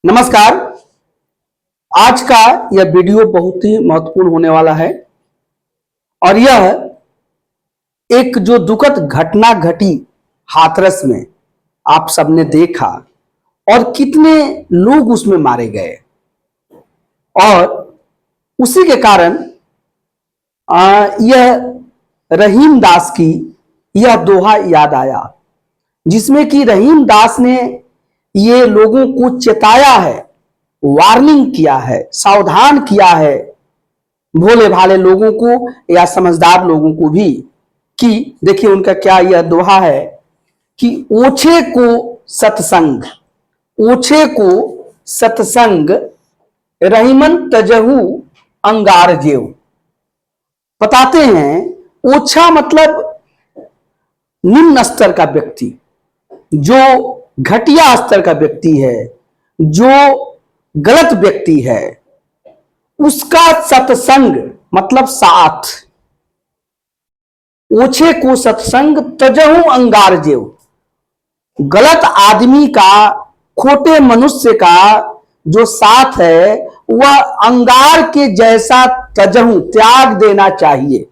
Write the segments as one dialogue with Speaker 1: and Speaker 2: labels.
Speaker 1: नमस्कार। आज का यह वीडियो बहुत ही महत्वपूर्ण होने वाला है और यह एक जो दुखद घटना घटी हाथरस में आप सबने देखा और कितने लोग उसमें मारे गए और उसी के कारण यह रहीम दास की यह दोहा याद आया, जिसमें कि रहीम दास ने ये लोगों को चेताया है, वार्निंग किया है, सावधान किया है भोले भाले लोगों को या समझदार लोगों को भी कि देखिए उनका क्या यह दोहा है कि ओछे को सत्संग, ओछे को सत्संग रहीमन तजहू अंगार जेव। बताते हैं ओछा मतलब निम्न स्तर का व्यक्ति, जो घटिया स्तर का व्यक्ति है, जो गलत व्यक्ति है, उसका सत्संग मतलब साथ। ओछे को सत्संग तजहू अंगार जेव। गलत आदमी का, खोटे मनुष्य का जो साथ है वह अंगार के जैसा तजहू त्याग देना चाहिए।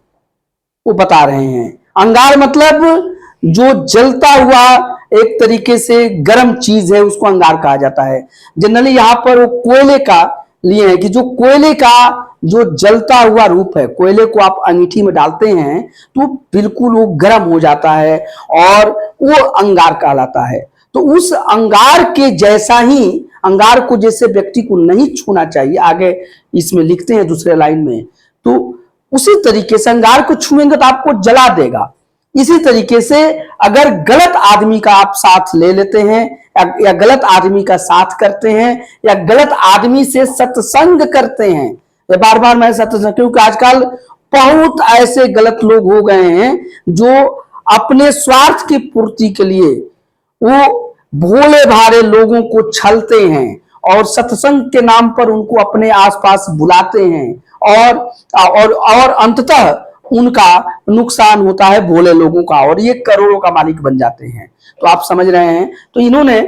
Speaker 1: वो बता रहे हैं अंगार मतलब जो जलता हुआ एक तरीके से गर्म चीज है, उसको अंगार कहा जाता है। जनरली यहां पर वो कोयले का लिए है कि जो कोयले का जो जलता हुआ रूप है, कोयले को आप अंगीठी में डालते हैं तो बिल्कुल वो गर्म हो जाता है और वो अंगार कहलाता है। तो उस अंगार के जैसा ही, अंगार को जैसे व्यक्ति को नहीं छूना चाहिए, आगे इसमें लिखते हैं दूसरे लाइन में, तो उसी तरीके से अंगार को छुएंगे तो आपको जला देगा। इसी तरीके से अगर गलत आदमी का आप साथ ले लेते हैं या गलत आदमी का साथ करते हैं या गलत आदमी से सत्संग करते हैं, बार बार मैं सत्संग, क्योंकि आजकल बहुत ऐसे गलत लोग हो गए हैं जो अपने स्वार्थ की पूर्ति के लिए वो भोले भाले लोगों को छलते हैं और सत्संग के नाम पर उनको अपने आसपास बुलाते हैं और अंततः उनका नुकसान होता है भोले लोगों का और ये करोड़ों का मालिक बन जाते हैं। तो आप समझ रहे हैं। तो इन्होंने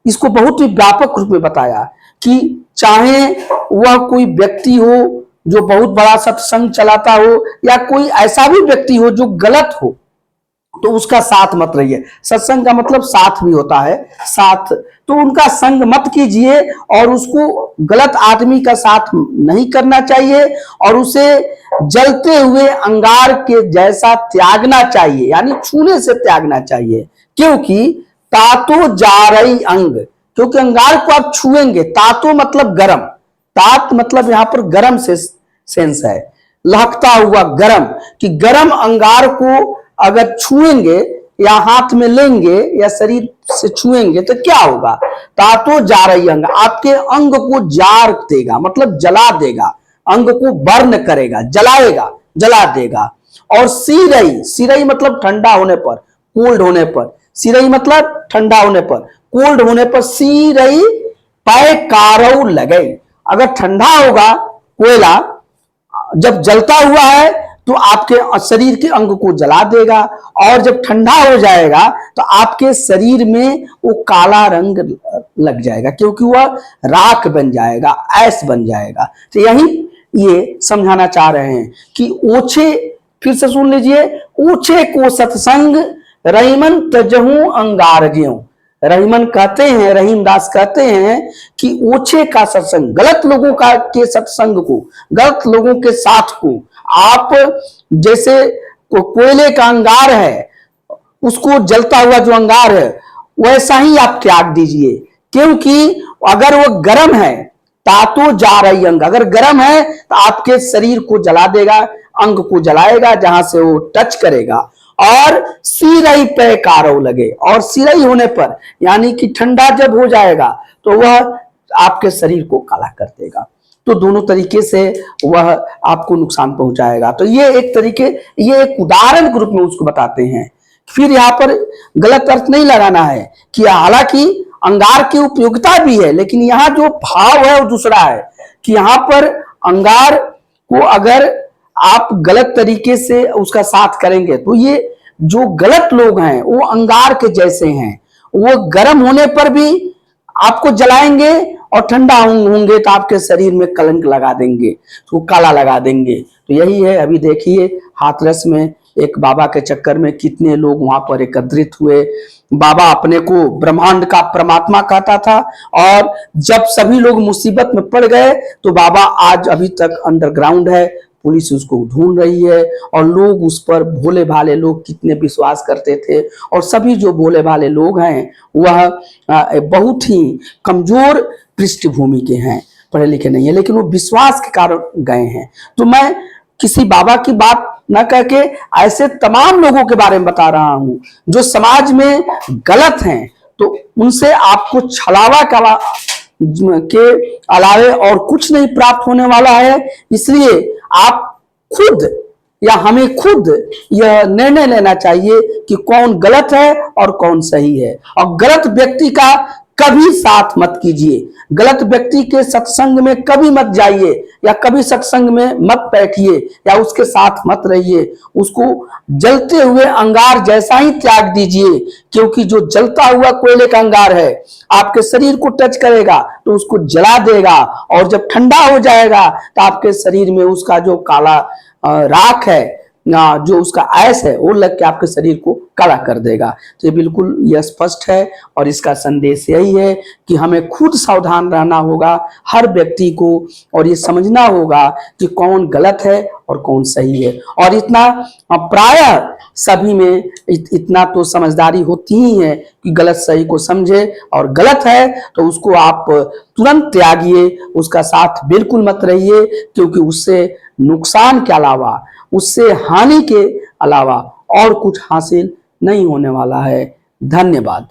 Speaker 1: इसको बहुत ही व्यापक रूप में बताया कि चाहे वह कोई व्यक्ति हो जो बहुत बड़ा सत्संग चलाता हो या कोई ऐसा भी व्यक्ति हो जो गलत हो, तो उसका साथ मत रहिए। सत्संग का मतलब साथ भी होता है, साथ, तो उनका संग मत कीजिए और उसको गलत आदमी का साथ नहीं करना चाहिए और उसे जलते हुए अंगार के जैसा त्यागना चाहिए, यानी छूने से त्यागना चाहिए। क्योंकि तातो जा रही अंग, क्योंकि अंगार को आप छुएंगे, तातो मतलब गरम, तात मतलब यहां पर गरम से सेंस है, लहकता हुआ गरम, कि गरम अंगार को अगर छुएंगे या हाथ में लेंगे या शरीर से छुएंगे तो क्या होगा? तातो जा रही अंग, आपके अंग को जार देगा, मतलब जला देगा, अंग को बर्न करेगा, जलाएगा, जला देगा। और सीरई, सीरई मतलब ठंडा होने पर, कोल्ड होने पर, सीरई मतलब ठंडा होने पर, कोल्ड होने पर, सीरई पै कारौ लगे। अगर ठंडा होगा कोयला, जब जलता हुआ है तो आपके शरीर के अंग को जला देगा और जब ठंडा हो जाएगा तो आपके शरीर में वो काला रंग लग जाएगा, क्योंकि वह राख बन जाएगा, ऐस बन जाएगा। तो यही ये समझाना चाह रहे हैं कि ओछे, फिर से सुन लीजिए, ओछे को सत्संग रहीमन तजहू अंगार ज्यों। रहीमन कहते हैं, रहीम दास कहते हैं कि ओछे का सत्संग, गलत लोगों का के सत्संग को, गलत लोगों के साथ को आप जैसे कोयले का अंगार है, उसको जलता हुआ जो अंगार है वैसा ही आप त्याग दीजिए। क्योंकि अगर वो गर्म है, तातो जा रही अंग, अगर गर्म है तो आपके शरीर को जला देगा, अंग को जलाएगा जहां से वो टच करेगा। और सिरई पे कारौ लगे, और सिरई होने पर यानी कि ठंडा जब हो जाएगा तो वह आपके शरीर को काला कर देगा। तो दोनों तरीके से वह आपको नुकसान पहुंचाएगा। तो ये एक तरीके, ये एक उदाहरण के रूप में उसको बताते हैं। फिर यहाँ पर गलत अर्थ नहीं लगाना है कि हालांकि अंगार की उपयोगिता भी है, लेकिन यहाँ जो भाव है वो दूसरा है कि यहाँ पर अंगार को अगर आप गलत तरीके से उसका साथ करेंगे तो ये जो गलत लोग हैं वो अंगार के जैसे हैं, वो गर्म होने पर भी आपको जलाएंगे और ठंडा होंगे तो आपके शरीर में कलंक लगा देंगे, तो काला लगा देंगे। तो यही है। अभी देखिए हाथरस में एक बाबा के चक्कर में कितने लोग वहां पर एकत्रित हुए। बाबा अपने को ब्रह्मांड का परमात्मा कहता था, और जब सभी लोग मुसीबत में पड़ गए तो बाबा आज अभी तक अंडरग्राउंड है, पुलिस उसको ढूंढ रही है। और लोग उस पर, भोले भाले लोग कितने विश्वास करते थे। और सभी जो भोले भाले लोग हैं वह बहुत ही कमजोर पृष्ठभूमि के हैं, पढ़े लिखे नहीं है, लेकिन वो विश्वास के कारण गए हैं। तो मैं किसी बाबा की बात न करके ऐसे तमाम लोगों के बारे में बता रहा हूं जो समाज में गलत हैं, तो उनसे आपको छलावा के अलावे और कुछ नहीं प्राप्त होने वाला है। इसलिए आप खुद या हमें खुद यह निर्णय लेना चाहिए कि कौन गलत है और कौन सही है। और गलत व्यक्ति का कभी साथ मत कीजिए, गलत व्यक्ति के सत्संग में कभी मत जाइए, या कभी सत्संग में मत बैठिए, या उसके साथ मत रहिए। उसको जलते हुए अंगार जैसा ही त्याग दीजिए, क्योंकि जो जलता हुआ कोयले का अंगार है आपके शरीर को टच करेगा तो उसको जला देगा, और जब ठंडा हो जाएगा तो आपके शरीर में उसका जो काला राख है, जो उसका ऐश है, वो लग के आपके शरीर को काला कर देगा। तो ये बिल्कुल यह स्पष्ट है, और इसका संदेश यही है कि हमें खुद सावधान रहना होगा हर व्यक्ति को, और ये समझना होगा कि कौन गलत है और कौन सही है। और इतना प्रायः सभी में इतना तो समझदारी होती ही है कि गलत सही को समझे, और गलत है तो उसको आप तुरंत त्यागिए, उसका साथ बिल्कुल मत रहिए, क्योंकि उससे नुकसान के अलावा, उससे हानि के अलावा और कुछ हासिल नहीं होने वाला है। धन्यवाद।